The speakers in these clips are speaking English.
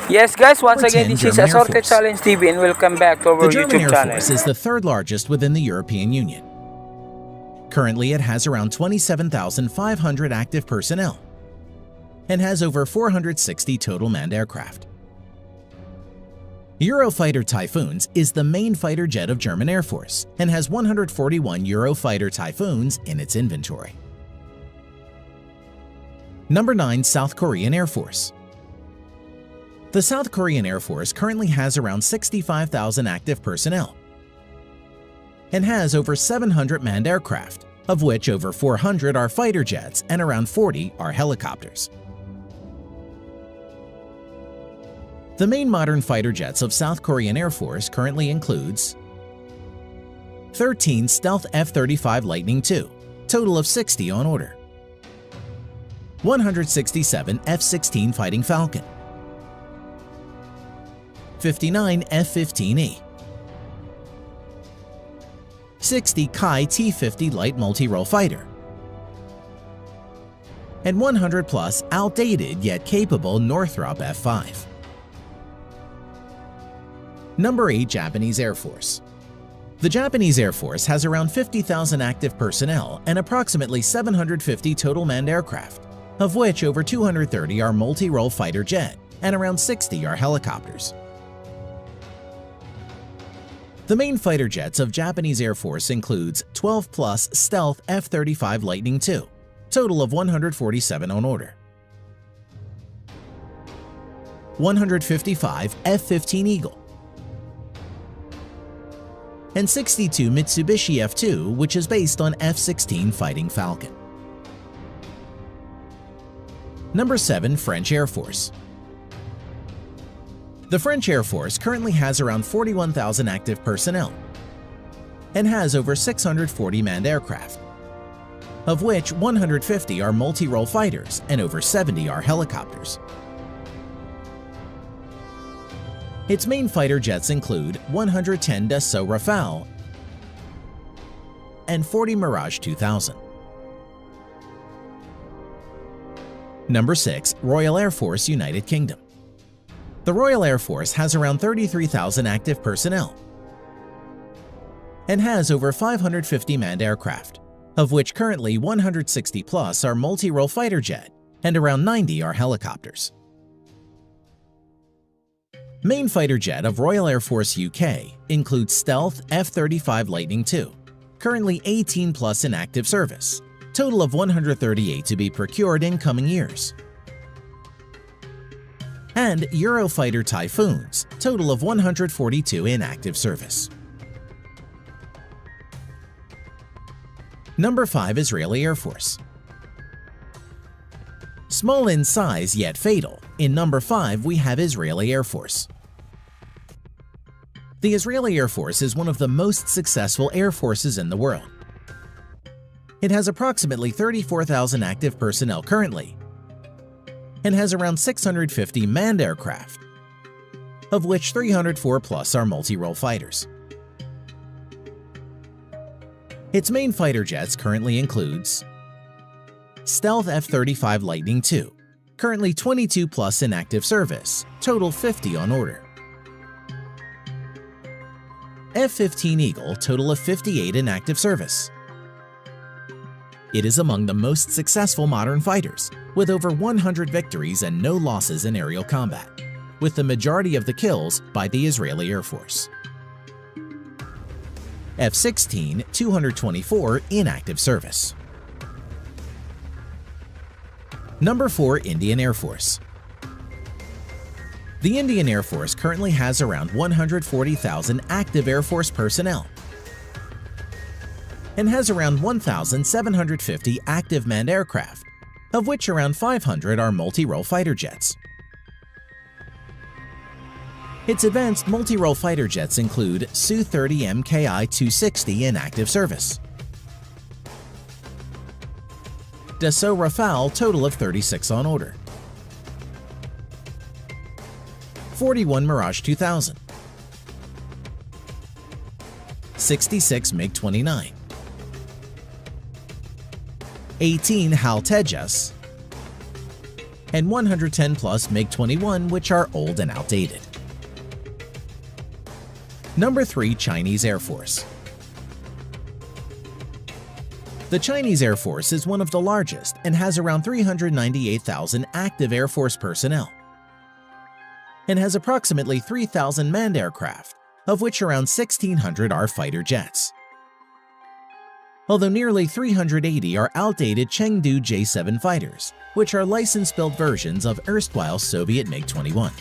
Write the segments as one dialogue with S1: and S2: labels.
S1: Yes guys, once
S2: Number
S1: again
S2: 10,
S1: this is
S2: German Air
S1: Assorted
S2: Force.
S1: Challenge TV and welcome back to our
S2: The German
S1: YouTube
S2: Air
S1: channel.
S2: Force is the third largest within the European Union. Currently, it has around 27,500 active personnel and has over 460 total manned aircraft. Eurofighter Typhoons is the main fighter jet of German Air Force and has 141 Eurofighter Typhoons in its inventory. Number 9, South Korean Air Force. The South Korean Air Force currently has around 65,000 active personnel and has over 700 manned aircraft, of which over 400 are fighter jets and around 40 are helicopters. The main modern fighter jets of South Korean Air Force currently includes 13 Stealth F-35 Lightning II, total of 60 on order, 167 F-16 Fighting Falcon, 59 F-15E, 60 Kai T-50 Light Multi-Role Fighter, and 100 plus outdated yet capable Northrop F-5. Number 8, Japanese Air Force. The Japanese Air Force has around 50,000 active personnel and approximately 750 total manned aircraft, of which over 230 are multi-role fighter jet and around 60 are helicopters. The main fighter jets of Japanese Air Force includes 12 plus Stealth F-35 Lightning II, total of 147 on order, 155 F-15 Eagle, and 62 Mitsubishi F-2, which is based on F-16 Fighting Falcon. Number 7, French Air Force. The French Air Force currently has around 41,000 active personnel and has over 640 manned aircraft, of which 150 are multi-role fighters and over 70 are helicopters. Its main fighter jets include 110 Dassault Rafale and 40 Mirage 2000. Number 6, Royal Air Force, United Kingdom. The Royal Air Force has around 33,000 active personnel and has over 550 manned aircraft, of which currently 160 plus are multi-role fighter jet and around 90 are helicopters. Main fighter jet of Royal Air Force UK includes Stealth F-35 Lightning II, currently 18 plus in active service, total of 138 to be procured in coming years, and Eurofighter Typhoons, total of 142 in active service. Number 5, Israeli Air Force. Small in size yet fatal, in number 5 we have Israeli Air Force. The Israeli Air Force is one of the most successful air forces in the world. It has approximately 34,000 active personnel currently and has around 650 manned aircraft, of which 304 plus are multi-role fighters. Its main fighter jets currently includes Stealth F-35 Lightning II, currently 22 plus in active service, total 50 on order, F-15 Eagle, total of 58 in active service. It is among the most successful modern fighters, with over 100 victories and no losses in aerial combat, with the majority of the kills by the Israeli Air Force. F-16, 224 in active service. Number 4, Indian Air Force. The Indian Air Force currently has around 140,000 active Air Force personnel and has around 1,750 active manned aircraft, of which around 500 are multi-role fighter jets. Its advanced multi-role fighter jets include Su-30 MKI-260 in active service, Dassault Rafale, total of 36 on order, 41 Mirage 2000, 66 MiG-29, 18 HAL Tejas, and 110 plus MiG-21, which are old and outdated. Number 3. Chinese Air Force. The Chinese Air Force is one of the largest and has around 398,000 active Air Force personnel, and has approximately 3,000 manned aircraft, of which around 1,600 are fighter jets. Although nearly 380 are outdated Chengdu J-7 fighters, which are license-built versions of erstwhile Soviet MiG-21.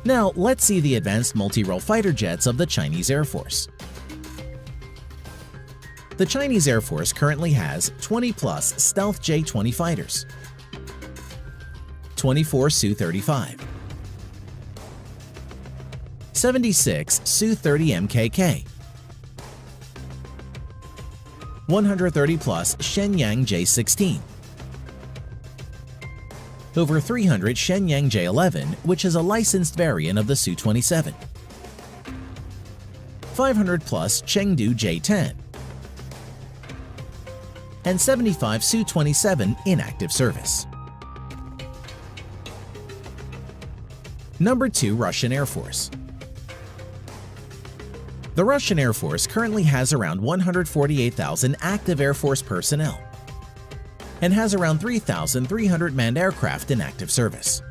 S2: Now, let's see the advanced multi-role fighter jets of the Chinese Air Force. The Chinese Air Force currently has 20-plus stealth J-20 fighters, 24 Su-35, 76 Su-30 MKK, 130-plus Shenyang J-16, over 300 Shenyang J-11, which is a licensed variant of the Su-27, 500-plus Chengdu J-10, and 75 Su-27 in active service. Number 2. Russian Air Force. The Russian Air Force currently has around 148,000 active Air Force personnel and has around 3,300 manned aircraft in active service.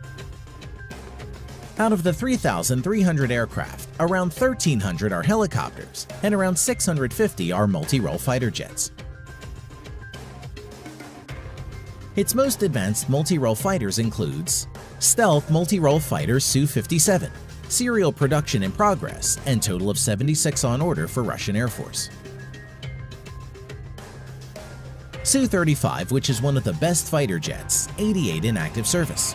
S2: Out of the 3,300 aircraft, around 1,300 are helicopters and around 650 are multi-role fighter jets. Its most advanced multi-role fighters includes stealth multi-role fighter Su-57, serial production in progress, and total of 76 on order for Russian Air Force. Su-35, which is one of the best fighter jets, 88 in active service.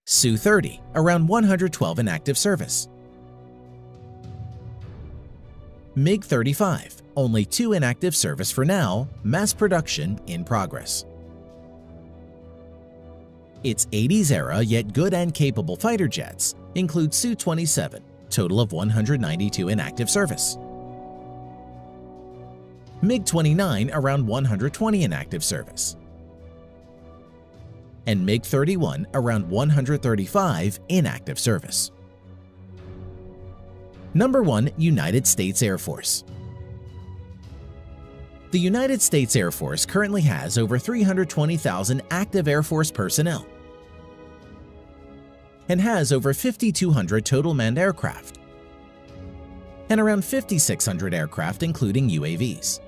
S2: Su-30, around 112 in active service. MiG-35, only 2 in active service for now, mass production in progress. Its 80s era yet good and capable fighter jets include Su-27, total of 192 in active service. MiG-29, around 120 in active service. And MiG-31, around 135 in active service. Number 1. United States Air Force. The United States Air Force currently has over 320,000 active Air Force personnel and has over 5,200 total manned aircraft and around 5,600 aircraft including UAVs.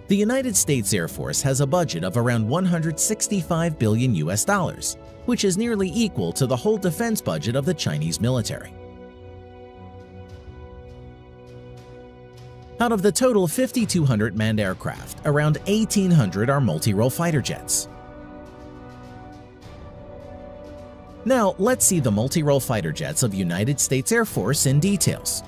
S2: The United States Air Force has a budget of around $165 billion, which is nearly equal to the whole defense budget of the Chinese military. Out of the total 5,200 manned aircraft, around 1,800 are multi-role fighter jets. Now, let's see the multi-role fighter jets of United States Air Force in details.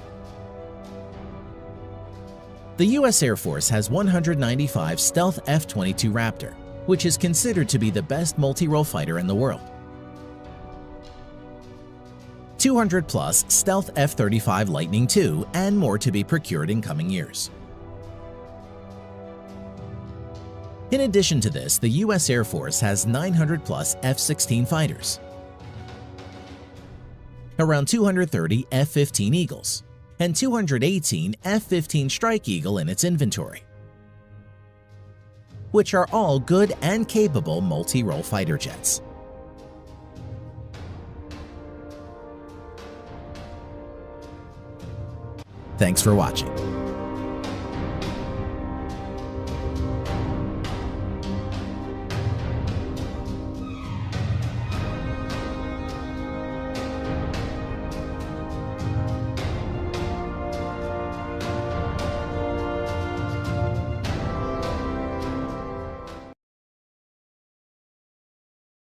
S2: The U.S. Air Force has 195 stealth F-22 Raptor, which is considered to be the best multi-role fighter in the world. 200-plus stealth F-35 Lightning II, and more to be procured in coming years. In addition to this, the U.S. Air Force has 900-plus F-16 fighters, around 230 F-15 Eagles, and 218 F-15 Strike Eagle in its inventory, which are all good and capable multi-role fighter jets. Thanks for watching.